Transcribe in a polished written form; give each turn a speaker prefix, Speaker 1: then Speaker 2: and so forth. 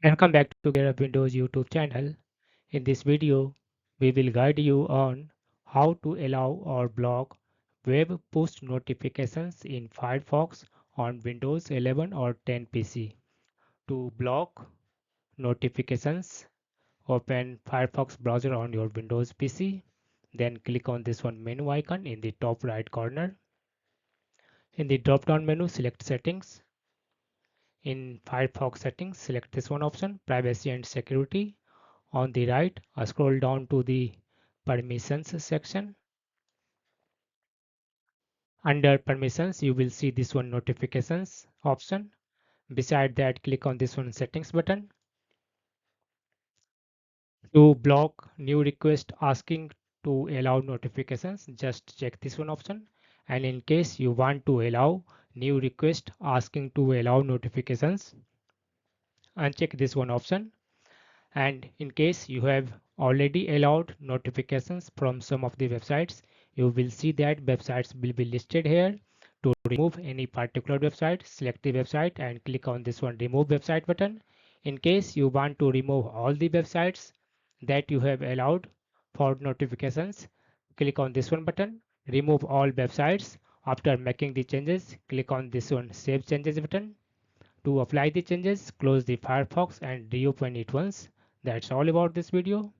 Speaker 1: Welcome back to Get Up Windows YouTube channel. In this video, we will guide you on how to allow or block web push notifications in Firefox on Windows 11 or 10 PC. To block notifications, open Firefox browser on your Windows PC. Then click on this one menu icon in the top right corner. In the drop down menu, select Settings. In Firefox Settings, select this one option, Privacy and Security. On the right, scroll down to the Permissions section. Under Permissions, you will see this one Notifications option. Beside that, click on this one Settings button. To block new request asking to allow notifications, just check this one option. And in case you want to allow new request asking to allow notifications, uncheck this one option. And in case you have already allowed notifications from some of the websites, you will see that websites will be listed here. To remove any particular website, select the website and click on this one remove website button. In case you want to remove all the websites that you have allowed for notifications, click on this one button, remove all websites. After making the changes, click on this one save changes button. To apply the changes, close the Firefox and reopen it once. That's all about this video.